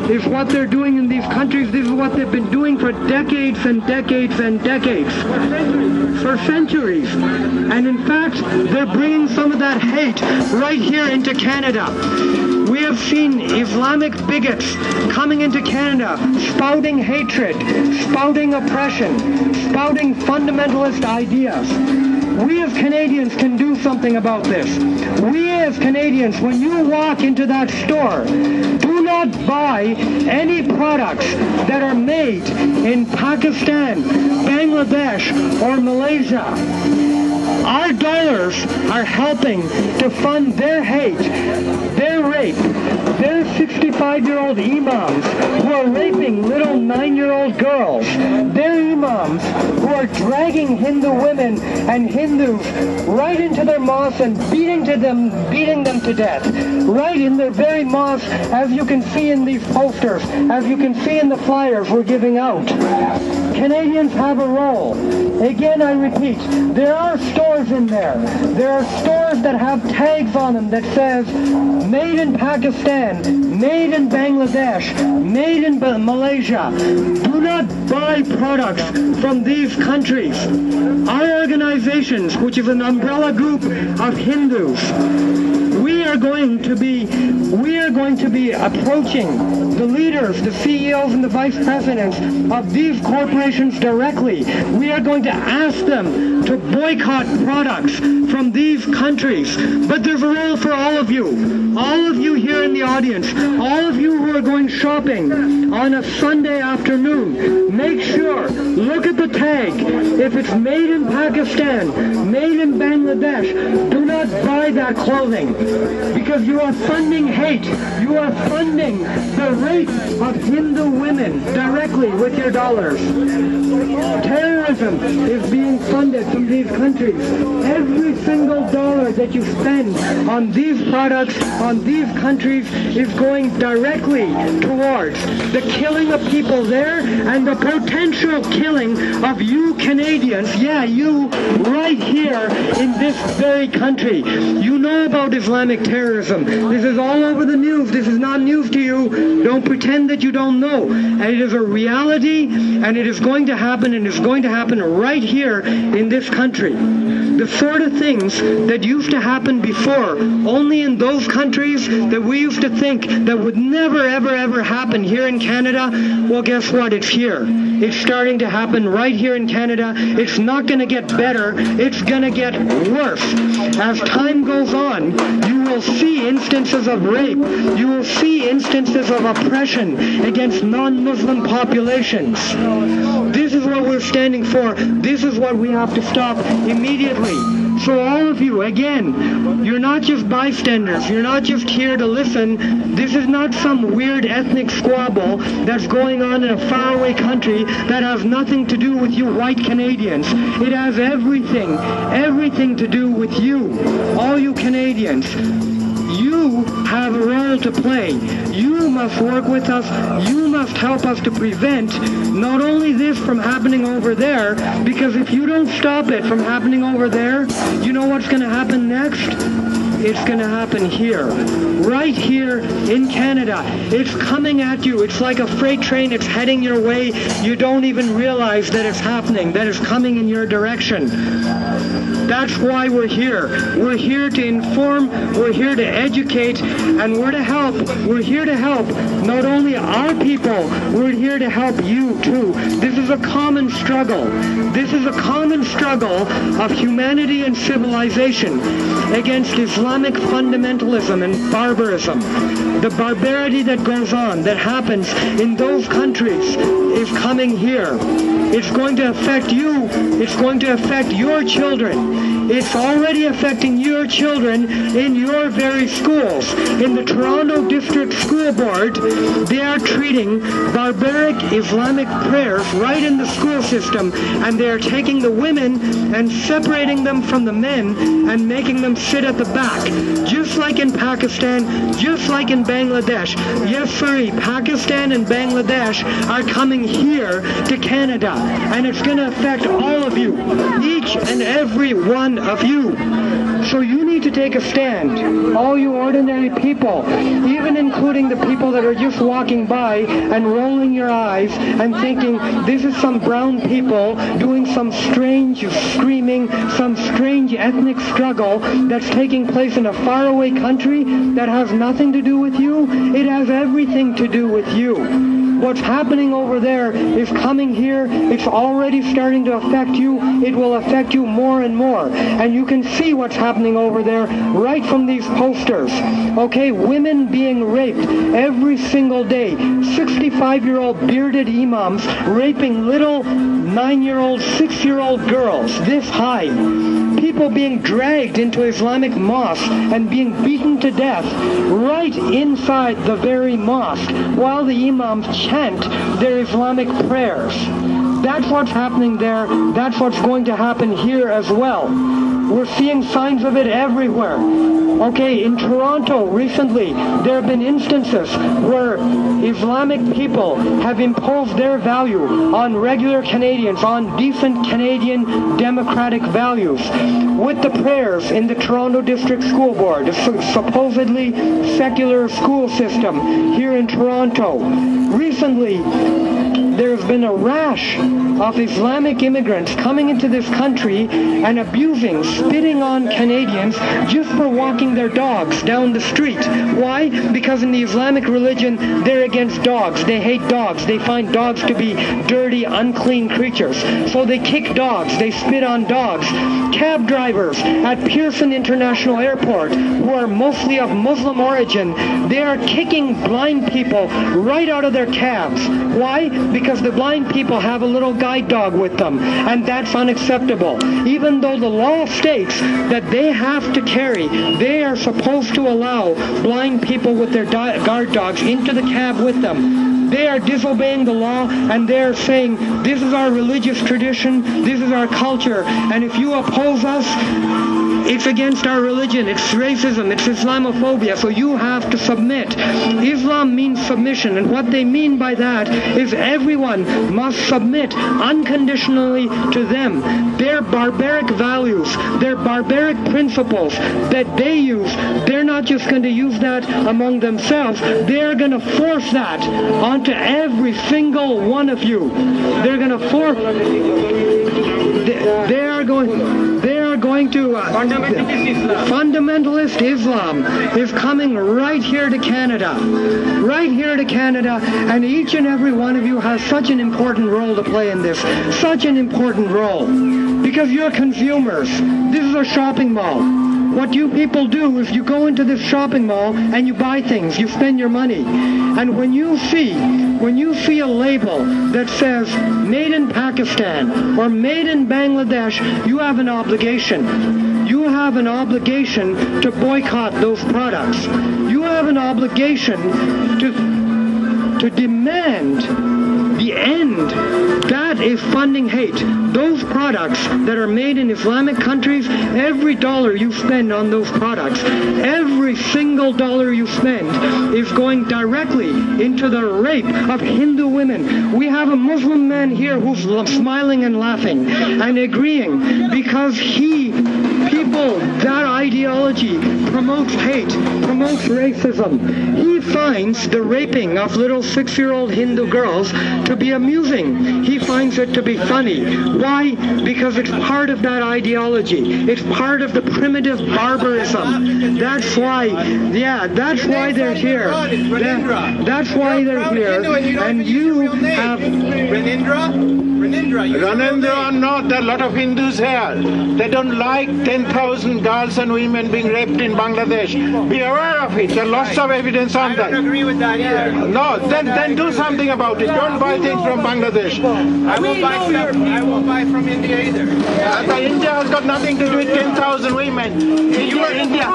is what they're doing in these countries. This is what they've been doing for decades and decades and decades. For centuries. And in fact, they're bringing some of that hate right here into Canada. We have seen Islamic bigots coming into Canada, spouting hatred, spouting oppression, spouting fundamentalist ideas. We as Canadians can do something about this. We as Canadians, when you walk into that store, do not buy any products that are made in Pakistan, Bangladesh, or Malaysia. Our dollars are helping to fund their hate, their rape, their 65-year-old imams who are raping little 9-year-old girls, their imams who are dragging Hindu women and Hindus right into their mosques and beating them to death, right in their very mosques, as you can see in these posters, as you can see in the flyers we're giving out. Canadians have a role. Again, I repeat, there are stores in there. There are stores that have tags on them that says, made in Pakistan, made in Bangladesh, made in Malaysia. Do not buy products from these countries. Our organizations, which is an umbrella group of Hindus, we are going to be approaching the leaders, the CEOs and the vice presidents of these corporations directly. We are going to ask them to boycott products from these countries. But there's a role for all of you here in the audience, all of you who are going shopping on a Sunday afternoon. Make sure, look at the tag. If it's made in Pakistan, made in Bangladesh, do not buy that clothing, because you are funding hate. You are funding the rape of Hindu women directly with your dollars. Terrorism is being funded from these countries. Every single dollar that you spend on these products, on these countries, is going directly towards the killing of people there and the potential killing of you Canadians, yeah, you, right here in this very country. You know about Islamic terrorism. This is all over the news. This is not news to you. Don't pretend that you don't know. And it is a reality, and it is going to happen, and it's going to happen right here in this country. The sort of things that used to happen before, only in those countries that we used to think that would never, ever, ever happen here in Canada, well, guess what? It's here. It's starting to happen right here in Canada. It's not going to get better. It's going to get worse. As time goes on, you will see instances of rape. You will see instances of oppression against non-Muslim populations. This is what we're standing for. This is what we have to stop immediately. So all of you, again, you're not just bystanders. You're not just here to listen. This is not some weird ethnic squabble that's going on in a faraway country that has nothing to do with you white Canadians. It has everything to do with you, all you Canadians. You have a role to play. You must work with us. You must help us to prevent not only this from happening over there, because if you don't stop it from happening over there, you know what's going to happen next? It's going to happen here, right here in Canada. It's coming at you. It's like a freight train. It's heading your way. You don't even realize that it's happening, that it's coming in your direction. That's why we're here. We're here to inform, we're here to educate, and we're to help. We're here to help not only our people, we're here to help you too. This is a common struggle. This is a common struggle of humanity and civilization against Islamic fundamentalism and barbarism. The barbarity that goes on, that happens in those countries, is coming here. It's going to affect you. It's going to affect your children. It's already affecting your children in your very schools. In the Toronto District School Board, they are treating barbaric Islamic prayers right in the school system, and they are taking the women and separating them from the men and making them sit at the back, just like in Pakistan, just like in Bangladesh. Yes, sorry, Pakistan and Bangladesh are coming here to Canada, and it's going to affect all of you, each and every one of you. So you need to take a stand, all you ordinary people, even including the people that are just walking by and rolling your eyes and thinking this is some brown people doing some strange screaming, some strange ethnic struggle that's taking place in a faraway country that has nothing to do with you. It has everything to do with you. What's happening over there is coming here. It's already starting to affect you. It will affect you more and more. And you can see what's happening over there right from these posters. Okay, women being raped every single day. 65-year-old bearded imams raping little 9-year-old, 6-year-old girls this high. People being dragged into Islamic mosques and being beaten to death right inside the very mosque while the imams chant their Islamic prayers. That's what's happening there. That's what's going to happen here as well. We're seeing signs of it everywhere. Okay, in Toronto recently, there have been instances where Islamic people have imposed their value on regular Canadians, on decent Canadian democratic values, with the prayers in the Toronto District School Board, a supposedly secular school system here in Toronto. Recently, there's been a rash of Islamic immigrants coming into this country and abusing, spitting on Canadians just for walking their dogs down the street. Why? Because in the Islamic religion, they're against dogs. They hate dogs. They find dogs to be dirty, unclean creatures. So they kick dogs. They spit on dogs. Cab drivers at Pearson International Airport, who are mostly of Muslim origin, they are kicking blind people right out of their cabs. Why? Because the blind people have a little guide dog with them, and that's unacceptable. Even though the law states that they have to carry, they are supposed to allow blind people with their guard dogs into the cab with them. They are disobeying the law, and they're saying, this is our religious tradition, this is our culture, and if you oppose us, it's against our religion, it's racism, it's Islamophobia, so you have to submit. Islam means submission, and what they mean by that is everyone must submit unconditionally to them. Their barbaric values, their barbaric principles that they use, they're not just going to use that among themselves, they're going to force that onto every single one of you. They're going to force... They are going to... fundamentalist Islam is coming right here to Canada. Right here to Canada, and each and every one of you has such an important role to play in this. Such an important role. Because you're consumers. This is a shopping mall. What you people do is you go into this shopping mall and you buy things, you spend your money. And when you see a label that says made in Pakistan or made in Bangladesh, you have an obligation. You have an obligation to boycott those products. You have an obligation to demand the end. That is funding hate. Those products that are made in Islamic countries, every dollar you spend on those products, every single dollar you spend is going directly into the rape of Hindu women. We have a Muslim man here who's smiling and laughing and agreeing because that ideology promotes hate, promotes racism. He finds the raping of little 6-year-old Hindu girls to be amusing. He finds it to be funny. Why? Because it's part of that ideology. It's part of the primitive barbarism. That's why they're here. That's why they're here. And you have... Ranendra or not, there are a lot of Hindus here. They don't like 10,000 girls and women being raped in Bangladesh. Be aware of it. There are lots of evidence on that. I don't agree with that either. No, then do something about it. Don't buy things from Bangladesh. I won't buy from India either. India has got nothing to do with 10,000 women. India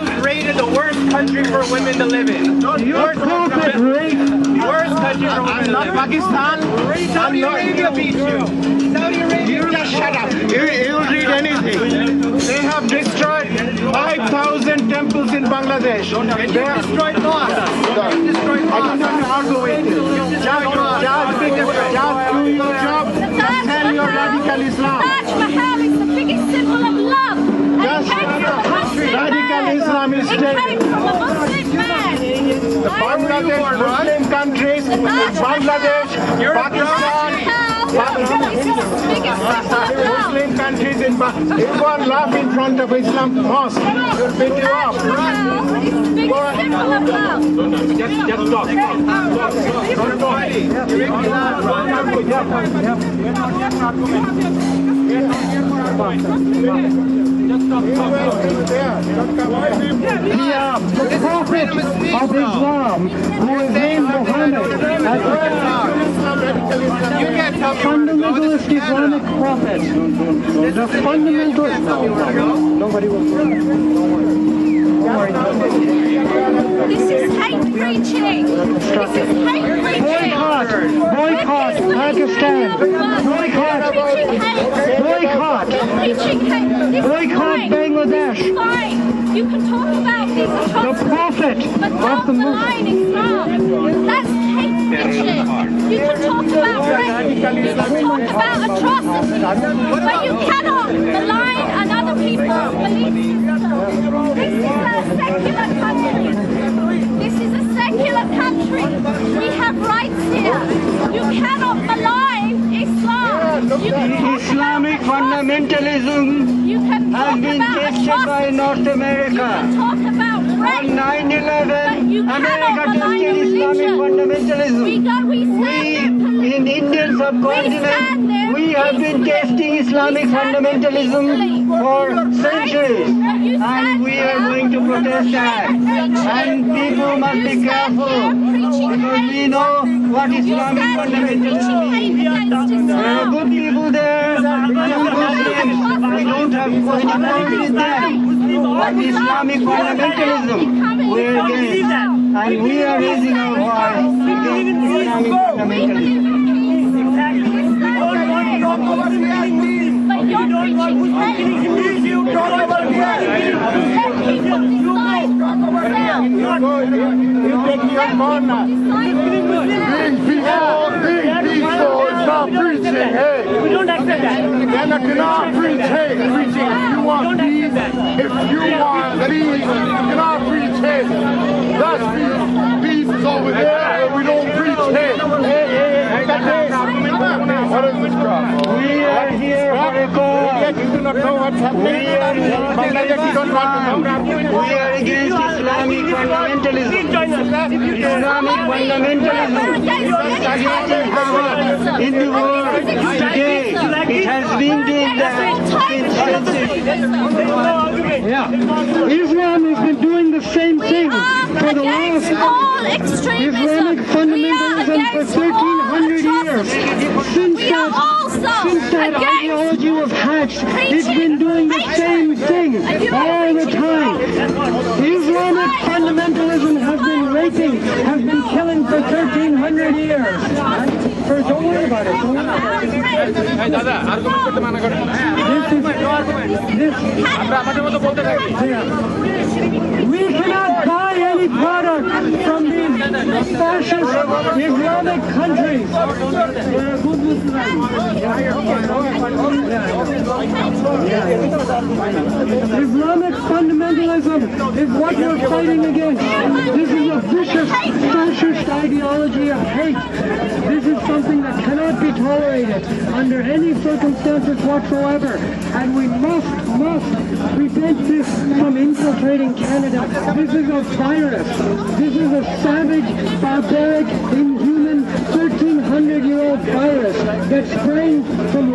was rated the worst country for women to live in. Worst country for women to live in. Not Pakistan. Saudi Arabia beats you. Saudi Arabia. You just shut up. You'll read anything. They have destroyed 5,000 temples in Bangladesh. They have destroyed mosques. I don't have to argue with you. Just do your job. Just tell your radical Islam. Taj Mahal is the biggest symbol of love. Just Bangladesh, Muslim countries, Bangladesh, Pakistan, Muslim countries in If one laugh in front of Islam mosque, you'll beat you up. Just talk. The Prophet of Islam, who is named Muhammad, fundamentalist Islamic prophet, the fundamentalist. Nobody will. This is hate preaching. This is hate preaching. Boycott Pakistan. Boycott. Boycott Bangladesh. Fine. You can talk about these atrocities, The Prophet but of not the malign Islam. That's hate preaching. You can talk about rape. You can talk about atrocities, but you cannot malign another people's belief system. This is a secular country. This is a secular country. We have rights here. You cannot malign Islam. You can talk Islamic about fundamentalism You can has talk been about tested by atrocities. North You America. can talk about On rape. 9/11, You America cannot tested malign Islamic religion. fundamentalism. We stand there In Indian subcontinent, we have been testing Islamic fundamentalism for centuries, and we are going to protest that. And people must be careful, because we know what Islamic fundamentalism means. There are good people there, Muslims. We don't have any problem with them. But Islamic fundamentalism, we are against. And we are raising our voice against Islamic fundamentalism. But you're preaching hate. You don't let people decide for themselves. You take your corner. Stop preaching hate. We don't accept that. Then I cannot preach hate. Preaching. If you want peace, you cannot preach hate. That's peace. Peace is over there. We don't preach hate. What is this problem? We are here for a cause. You do not know what's happening. Bangladesh, you don't want to know. We are against Islamic fundamentalism. Islamic fundamentalism is getting power in the world today. It has been doing that since centuries. Islam has been doing the same thing for the last Islamic fundamentalism for 1,300 years. Since that ideology was hatched, it's been doing the same thing all the time. Islamic fundamentalism has been raping, has been killing for 1,300 years. Don't worry about it. Don't worry about it. We cannot buy any product from these fascist Islamic countries. Islamic fundamentalism is what we're fighting against. This is a vicious fascist ideology of hate. This is something that cannot be tolerated under any circumstances whatsoever. And we must prevent this from infiltrating Canada. This is a virus. This is a savage, barbaric, inhuman, 1,300-year-old virus that sprang from